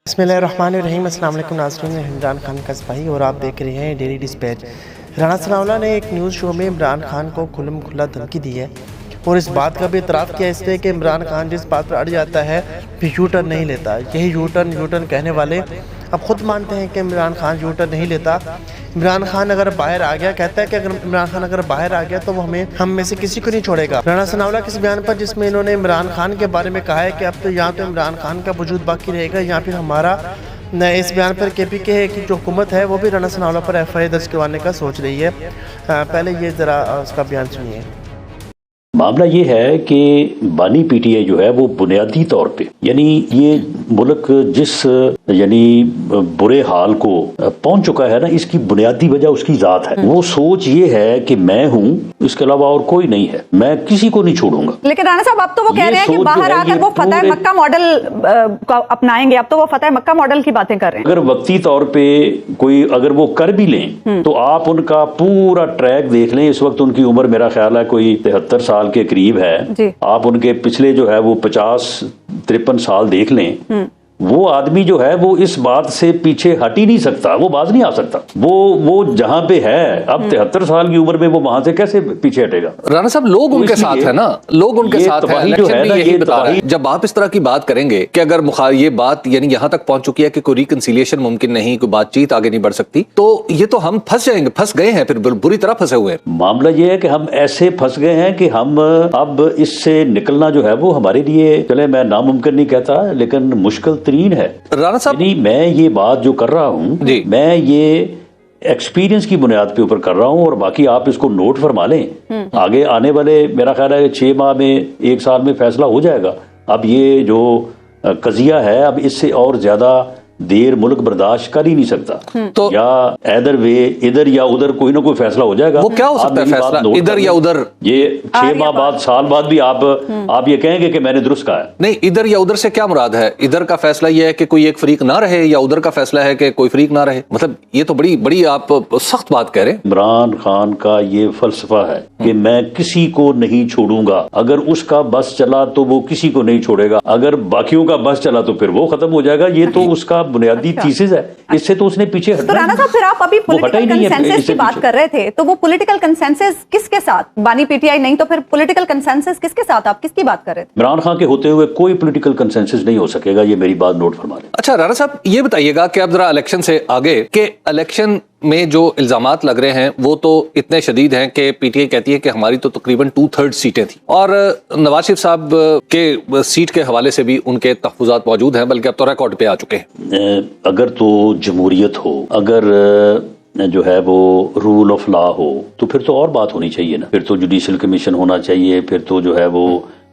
بسم اللہ الرحمن الرحیم۔ السلام علیکم ناظرین، میں عمران خان کا سپاہی اور آپ دیکھ رہے ہیں ڈیلی ڈسپیچ۔ رانا ثناء اللہ نے ایک نیوز شو میں عمران خان کو کھلم کھلا دھمکی دی ہے اور اس بات کا بھی اعتراف کیا اس لیے کہ عمران خان جس بات پر اڑ جاتا ہے پھر یو ٹرن نہیں لیتا۔ یہی یو ٹرن کہنے والے اب خود مانتے ہیں کہ عمران خان یو ٹرن نہیں لیتا۔ عمران خان اگر باہر آ گیا، کہتا ہے کہ اگر عمران خان اگر باہر آ گیا تو وہ ہم میں سے کسی کو نہیں چھوڑے گا۔ رانا ثناء اللہ کس بیان پر جس میں انہوں نے عمران خان کے بارے میں کہا ہے کہ اب تو یا تو عمران خان کا وجود باقی رہے گا یا پھر ہمارا اس بیان پر کے پی کے کی جو حکومت ہے وہ بھی رانا ثناء اللہ پر ایف آئی آر درج کروانے کا سوچ رہی ہے۔ پہلے یہ ذرا اس کا بیان سنیے۔ معاملہ یہ ہے کہ بانی پی ٹی آئی جو ہے وہ بنیادی طور پہ یعنی یہ ملک جس برے حال کو پہنچ چکا ہے نا، اس کی بنیادی وجہ اس کی ذات ہے۔ وہ سوچ یہ ہے کہ میں ہوں، اس کے علاوہ اور کوئی نہیں ہے، میں کسی کو نہیں چھوڑوں گا۔ لیکن رانا صاحب اب تو وہ کہہ رہے ہیں کہ باہر آ کر وہ فتح مکہ ماڈل اپنائیں گے۔ اب تو وہ فتح مکہ ماڈل کی باتیں کر رہے ہیں۔ اگر وقتی طور پہ کوئی اگر وہ کر بھی لیں تو آپ ان کا پورا ٹریک دیکھ لیں۔ اس وقت ان کی عمر میرا خیال ہے کوئی 73 سال کے قریب ہے جی۔ آپ ان کے پچھلے جو ہے وہ 50-53 سال دیکھ لیں، وہ آدمی جو ہے وہ اس بات سے پیچھے ہٹ ہی نہیں سکتا، وہ باز نہیں آ سکتا۔ وہ جہاں پہ ہے اب 73 سال کی عمر میں وہ وہاں سے کیسے پیچھے ہٹے گا؟ رانا صاحب لوگ ان کے ساتھ ہیں نا، لوگ ان کے ساتھ ہیں۔ الیکشن بھی یہی بتا رہا ہے۔ جب آپ اس طرح کی بات کریں گے کہ اگر یہ بات یعنی یہاں تک پہنچ چکی ہے کہ کوئی ریکنسیلیشن ممکن نہیں، کوئی بات چیت آگے نہیں بڑھ سکتی، تو یہ تو ہم پھنس جائیں گے، پھنس گئے ہیں، پھر بری طرح پھنسے ہوئے ہیں۔ معاملہ یہ ہے کہ ہم ایسے پھنس گئے ہیں کہ ہم اب اس سے نکلنا جو ہے وہ ہمارے لیے، چلے میں ناممکن نہیں کہتا لیکن مشکل ترین ہے۔ یعنی میں یہ بات جو کر رہا ہوں میں یہ ایکسپیرینس کی بنیاد پہ اوپر کر رہا ہوں، اور باقی آپ اس کو نوٹ فرما لیں۔ آگے آنے والے میرا خیال ہے 6 ماہ میں 1 سال میں فیصلہ ہو جائے گا۔ اب یہ جو قضیہ ہے اب اس سے اور زیادہ دیر ملک برداشت کر ہی نہیں سکتا، تو یا ایدر وے ادھر یا ادھر کوئی نہ کوئی فیصلہ ہو جائے گا۔ وہ کیا ہو سکتا ہے فیصلہ ادھر یا ادھر؟ یہ 6 ماہ بعد، سال بعد بھی آپ یہ کہیں گے کہ میں نے درست کہا ہے۔ نہیں، ادھر یا ادھر سے کیا مراد ہے؟ ادھر کا فیصلہ یہ ہے کہ کوئی ایک فریق نہ رہے، یا ادھر کا فیصلہ ہے کہ کوئی فریق نہ رہے؟ مطلب یہ تو بڑی آپ سخت بات کہہ رہے ہیں۔ عمران خان کا یہ فلسفہ ہے کہ میں کسی کو نہیں چھوڑوں گا۔ اگر اس کا بس چلا تو وہ کسی کو نہیں چھوڑے گا، اگر باقیوں کا بس چلا تو پھر وہ ختم ہو جائے گا۔ یہ تو اس کا بنیادی تھیسس ہے، اس سے تو اس نے پیچھے ہٹنا۔ تو رانا صاحب پھر آپ ابھی پولیٹیکل کنسنسس کی بات کر رہے تھے، تو وہ پولیٹیکل کنسنسس کس کے ساتھ؟ بانی پی ٹی آئی نہیں تو پھر پولیٹیکل کنسنسس کس کے ساتھ؟ آپ کس کی بات کر رہے تھے؟ عمران خان کے ہوتے ہوئے کوئی پولیٹیکل کنسنسس نہیں ہو سکے گا، یہ میری بات نوٹ فرما لیں۔ اچھا رانا صاحب یہ بتائیے گا کہ اب ذرا الیکشن سے آگے، کہ الیکشن میں جو الزامات لگ رہے ہیں وہ تو اتنے شدید ہیں کہ پی ٹی آئی کہتی ہے کہ ہماری تو تقریباً 2/3 سیٹیں تھیں، اور نواز شریف صاحب کے سیٹ کے حوالے سے بھی ان کے تحفظات موجود ہیں، بلکہ اب تو ریکارڈ پہ آ چکے ہیں۔ اگر تو جمہوریت ہو، اگر جو ہے وہ رول آف لا ہو، تو پھر تو اور بات ہونی چاہیے نا۔ پھر تو جوڈیشل کمیشن ہونا چاہیے، پھر تو جو ہے وہ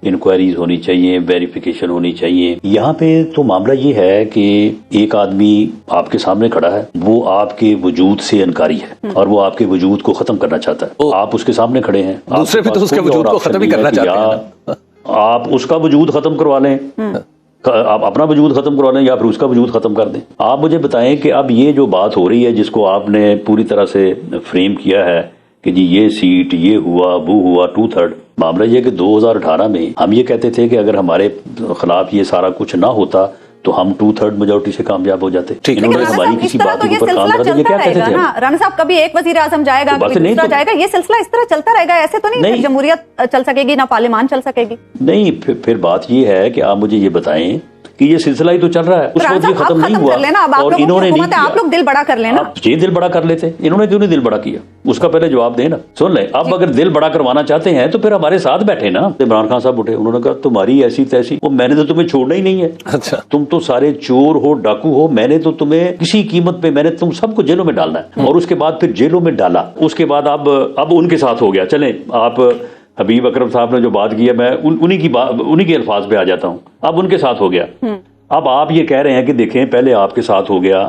انکوائریز ہونی چاہیے، ویریفیکیشن ہونی چاہیے۔ یہاں پہ تو معاملہ یہ ہے کہ ایک آدمی آپ کے سامنے کھڑا ہے، وہ آپ کے وجود سے انکاری ہے اور وہ آپ کے وجود کو ختم کرنا چاہتا ہے۔ آپ اس کے سامنے کھڑے ہیں، دوسرے پہ تو اس کے وجود کو ختم ہی کرنا چاہتے ہیں۔ آپ اس کا وجود ختم کروا لیں، آپ اپنا وجود ختم کروا لیں، یا پھر اس کا وجود ختم کر دیں۔ آپ مجھے بتائیں کہ اب یہ جو بات ہو رہی ہے جس کو آپ نے پوری طرح سے فریم کیا ہے کہ جی یہ سیٹ، یہ ہوا، وہ ہوا، 2/3، معاملہ یہ کہ 2018 میں ہم یہ کہتے تھے کہ اگر ہمارے خلاف یہ سارا کچھ نہ ہوتا تو ہم 2/3 میجورٹی سے کامیاب ہو جاتے۔ انہوں نے ہماری کسی بات کے اوپر کام کرا، یہ کیا کہتے تھے رانا صاحب؟ کبھی ایک وزیر اعظم جائے گا، کبھی دوسرا جائے گا، یہ سلسلہ اس طرح چلتا رہے گا؟ ایسے تو نہیں جمہوریت چل سکے گی، نہ پارلیمان چل سکے گی؟ نہیں، پھر بات یہ ہے کہ آپ مجھے یہ بتائیں کہ یہ سلسلہ ہی تو چل رہا ہے، اس وقت یہ ختم نہیں ہوا اور انہوں نے نہیں کیا۔ آپ لوگ دل بڑا کر لینا، یہ دل بڑا کر لیتے، انہوں نے کیوں نہیں دل بڑا کیا؟ اس کا پہلے جواب دیں نا۔ سن لیں، اب اگر دل بڑا کروانا چاہتے ہیں تو پھر ہمارے ساتھ بیٹھے نا۔ عمران خان صاحب اٹھے، انہوں نے کہا تمہاری ایسی تیسی، وہ میں نے تو تمہیں چھوڑنا ہی نہیں ہے۔ اچھا، تم تو سارے چور ہو، ڈاکو ہو، میں نے تو تمہیں کسی قیمت پہ، میں نے تم سب کو جیلوں میں ڈالنا ہے۔ اور اس کے بعد پھر جیلوں میں ڈالا، اس کے بعد اب ان کے ساتھ ہو گیا۔ چلیں، آپ حبیب اکرم صاحب نے جو بات کی ہے، میں انہی کے الفاظ پہ آ جاتا ہوں۔ اب ان کے ساتھ ہو گیا، اب آپ یہ کہہ رہے ہیں کہ دیکھیں پہلے آپ کے ساتھ ہو گیا،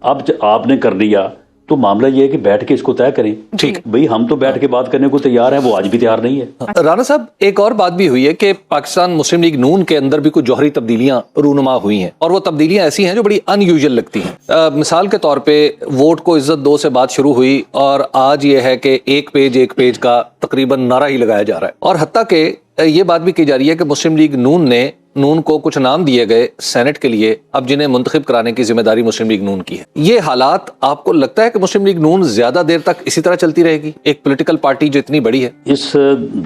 اب آپ نے کر دیا، تو معاملہ یہ ہے کہ بیٹھ کے اس کو طے کریں۔ ٹھیک بھئی ہم تو بیٹھ کے بات کرنے کو تیار ہیں، وہ آج بھی تیار نہیں ہے۔ رانا صاحب ایک اور بات بھی ہوئی ہے کہ پاکستان مسلم لیگ نون کے اندر بھی کچھ جوہری تبدیلیاں رونما ہوئی ہیں، اور وہ تبدیلیاں ایسی ہیں جو بڑی ان یوزل لگتی ہیں۔ مثال کے طور پہ ووٹ کو عزت دو سے بات شروع ہوئی، اور آج یہ ہے کہ ایک پیج کا تقریباً نعرہ ہی لگایا جا رہا ہے، اور حتیٰ کہ یہ بات بھی کی جا رہی ہے کہ مسلم لیگ نون نے نون کو کچھ نام دیے گئے سینٹ کے لیے، اب جنہیں منتخب کرانے کی ذمہ داری مسلم لیگ نون کی ہے. یہ حالات آپ کو لگتا ہے کہ مسلم لیگ نون زیادہ دیر تک اسی طرح چلتی رہے گی، ایک پولیٹیکل پارٹی جو اتنی بڑی ہے؟ اس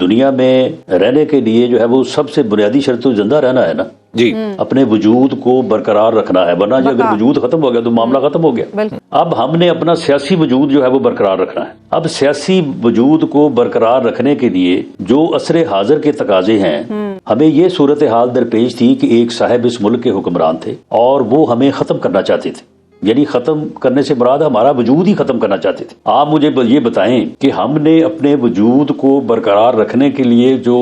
دنیا میں رہنے کے لیے جو ہے وہ سب سے بنیادی شرط تو زندہ رہنا ہے نا جی، اپنے وجود کو برقرار رکھنا ہے، ورنہ جو اگر وجود ختم ہو گیا تو معاملہ ختم ہو گیا. اب ہم نے اپنا سیاسی وجود جو ہے وہ برقرار رکھنا ہے. اب سیاسی وجود کو برقرار رکھنے کے لیے جو عصر حاضر کے تقاضے ہیں، ہمیں یہ صورتحال درپیش تھی کہ ایک صاحب اس ملک کے حکمران تھے اور وہ ہمیں ختم کرنا چاہتے تھے. یعنی ختم کرنے سے مراد ہمارا وجود ہی ختم کرنا چاہتے تھے. آپ مجھے یہ بتائیں کہ ہم نے اپنے وجود کو برقرار رکھنے کے لیے جو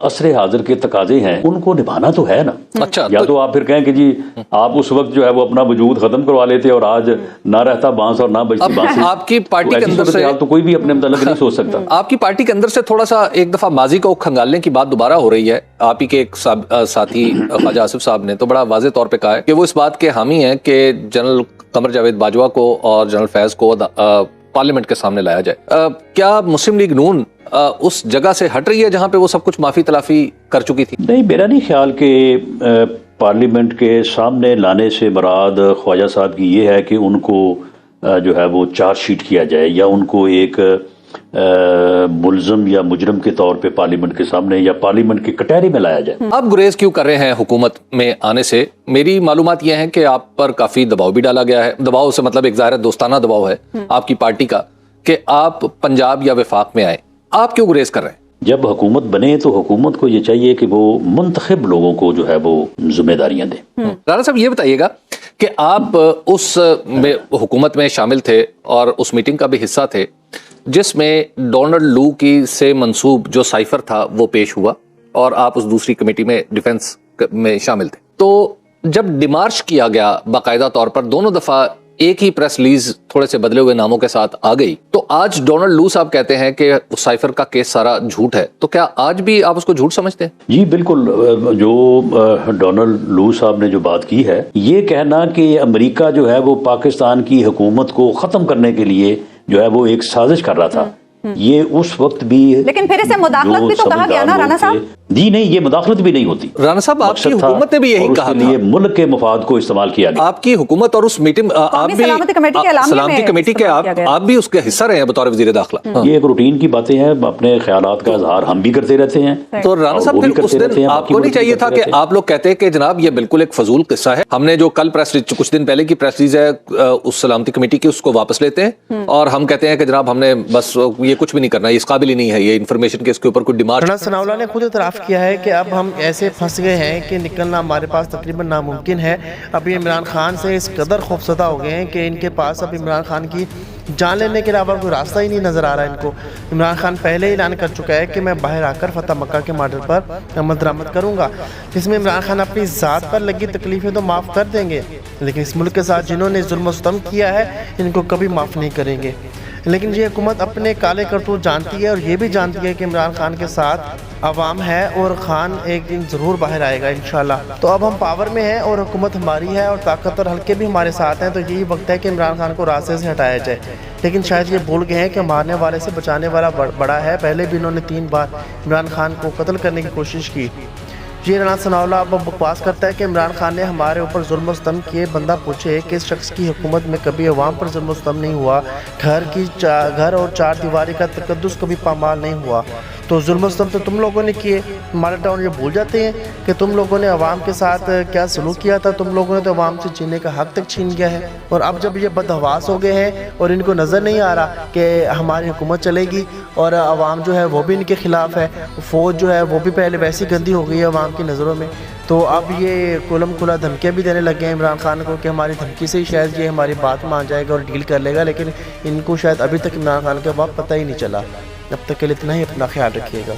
عصر حاضر کے تقاضے ہیں ان کو نبھانا تو ہے نا. اچھا، یا تو آپ پھر کہیں کہ جی آپ اس وقت جو ہے وہ اپنا وجود ختم کروا لیتے اور آج نہ رہتا بانس اور نہ بجتی بانسی. آپ کی پارٹی کے اندر سے تو کوئی بھی اپنے متعلق نہیں سوچ سکتا. آپ کی پارٹی کے اندر سے تھوڑا سا ایک دفعہ ماضی کو کھنگالنے کی بات دوبارہ ہو رہی ہے. آپ ہی کے ایک ساتھی خواجہ آصف صاحب نے تو بڑا واضح طور پہ کہا ہے کہ وہ اس بات کے حامی ہیں کہ جنرل قمر جاوید باجوہ کو اور جنرل فیض کو پارلیمنٹ کے سامنے لایا جائے. کیا مسلم لیگ نون اس جگہ سے ہٹ رہی ہے جہاں پہ وہ سب کچھ معافی تلافی کر چکی تھی؟ نہیں، میرا نہیں خیال کہ پارلیمنٹ کے سامنے لانے سے مراد خواجہ صاحب کی یہ ہے کہ ان کو جو ہے وہ چارج شیٹ کیا جائے یا ان کو ایک ملزم یا مجرم کے طور پہ پارلیمنٹ کے سامنے یا پارلیمنٹ کے کٹہرے میں لایا جائے. آپ گریز کیوں کر رہے ہیں حکومت میں آنے سے؟ میری معلومات یہ ہیں کہ آپ پر کافی دباؤ بھی ڈالا گیا ہے. دباؤ سے مطلب ایک ظاہر دوستانہ دباؤ ہے آپ کی پارٹی کا کہ آپ پنجاب یا وفاق میں آئیں. آپ کیوں گریز کر رہے ہیں؟ جب حکومت بنے تو حکومت کو یہ چاہیے کہ وہ منتخب لوگوں کو جو ہے وہ ذمہ داریاں دیں. رانا صاحب یہ بتائیے گا کہ آپ اس حکومت میں شامل تھے اور اس میٹنگ کا بھی حصہ تھے جس میں ڈونلڈ لو کی سے منسوب جو سائفر تھا وہ پیش ہوا اور آپ اس دوسری کمیٹی میں ڈیفنس میں شامل تھے. تو جب ڈیمارش کیا گیا باقاعدہ طور پر دونوں دفعہ ایک ہی پریس ریلیز تھوڑے سے بدلے ہوئے ناموں کے ساتھ آ گئی، تو آج ڈونلڈ لو صاحب کہتے ہیں کہ سائفر کا کیس سارا جھوٹ ہے. تو کیا آج بھی آپ اس کو جھوٹ سمجھتے ہیں؟ جی بالکل. جو ڈونلڈ لو صاحب نے جو بات کی ہے، یہ کہنا کہ امریکہ جو ہے وہ پاکستان کی حکومت کو ختم کرنے کے لیے جو ہے وہ ایک سازش کر رہا تھا، یہ اس وقت بھی، لیکن پھر اسے مداخلت بھی تو کہا گیا نا رانا صاحب. جی نہیں، یہ مداخلت بھی نہیں ہوتی. رانا صاحب آپ کی حکومت نے بھی یہی کہا تھا، ملک کے مفاد کو استعمال کیا گیا. آپ کی حکومت اور اس میٹنگ آپ بھی سلامتی کمیٹی کے آپ بھی اس کے حصہ رہے ہیں بطور وزیر داخلہ. یہ ایک روٹین کی باتیں ہیں، اپنے خیالات کا اظہار ہم بھی کرتے رہتے ہیں. تو رانا صاحب پھر اس دن آپ کو نہیں چاہیے تھا کہ آپ لوگ کہتے کہ جناب یہ بالکل ایک فضول قصہ ہے، ہم نے جو کل کچھ دن پہلے کی پریس ریلیز ہے اس سلامتی کمیٹی کی اس کو واپس لیتے ہیں اور ہم کہتے ہیں کہ جناب ہم نے بس یہ کچھ بھی نہیں کرنا، اس قابل ہی نہیں ہے یہ انفارمیشن کے اس کے اوپر کوئی ڈیمانڈ. رانا ثناء اللہ نے خود اعتراف کیا ہے کہ اب ہم ایسے پھنس گئے ہیں کہ نکلنا ہمارے پاس تقریباً ناممکن ہے. ابھی عمران خان سے اس قدر خوفزدہ ہو گئے ہیں کہ ان کے پاس اب عمران خان کی جان لینے کے علاوہ کوئی راستہ ہی نہیں نظر آ رہا ہے ان کو. عمران خان پہلے ہی اعلان کر چکا ہے کہ میں باہر آ کر فتح مکہ کے ماڈل پر عمل درآمد کروں گا، جس میں عمران خان اپنی ذات پر لگی تکلیفیں تو معاف کر دیں گے، لیکن اس ملک کے ساتھ جنہوں نے ظلم و ستم کیا ہے ان کو کبھی معاف نہیں کریں گے. لیکن یہ حکومت اپنے کالے کرتوت جانتی ہے اور یہ بھی جانتی ہے کہ عمران خان کے ساتھ عوام ہے اور خان ایک دن ضرور باہر آئے گا انشاءاللہ. تو اب ہم پاور میں ہیں اور حکومت ہماری ہے اور طاقت اور حلقے بھی ہمارے ساتھ ہیں، تو یہی وقت ہے کہ عمران خان کو راستے سے ہٹایا جائے. لیکن شاید یہ بھول گئے ہیں کہ مارنے والے سے بچانے والا بڑا ہے. پہلے بھی انہوں نے 3 بار عمران خان کو قتل کرنے کی کوشش کی. یہ رانا ثناء اللہ اب بکواس کرتا ہے کہ عمران خان نے ہمارے اوپر ظلم و ستم کیے. بندہ پوچھے کہ اس شخص کی حکومت میں کبھی عوام پر ظلم و ستم نہیں ہوا، گھر اور 4 دیواری کا تقدس کبھی پامال نہیں ہوا. تو ظلم و ستم تو تم لوگوں نے کیے. ہمارے ٹاؤن یہ بھول جاتے ہیں کہ تم لوگوں نے عوام کے ساتھ کیا سلوک کیا تھا. تم لوگوں نے تو عوام سے جینے کا حق تک چھین گیا ہے. اور اب جب یہ بدحواس ہو گئے ہیں اور ان کو نظر نہیں آ رہا کہ ہماری حکومت چلے گی اور عوام جو ہے وہ بھی ان کے خلاف ہے، فوج جو ہے وہ بھی پہلے ویسی گندی ہو گئی ہے عوام کی نظروں میں، تو اب یہ کھلم کھلا دھمکیاں بھی دینے لگے ہیں عمران خان کو کہ ہماری دھمکی سے ہی شاید یہ ہماری بات مان جائے گا اور ڈیل کر لے گا. لیکن ان کو شاید ابھی تک عمران خان کے بعد پتہ ہی نہیں چلا. اب تک کے لیے اتنا ہی، اپنا خیال رکھیے گا.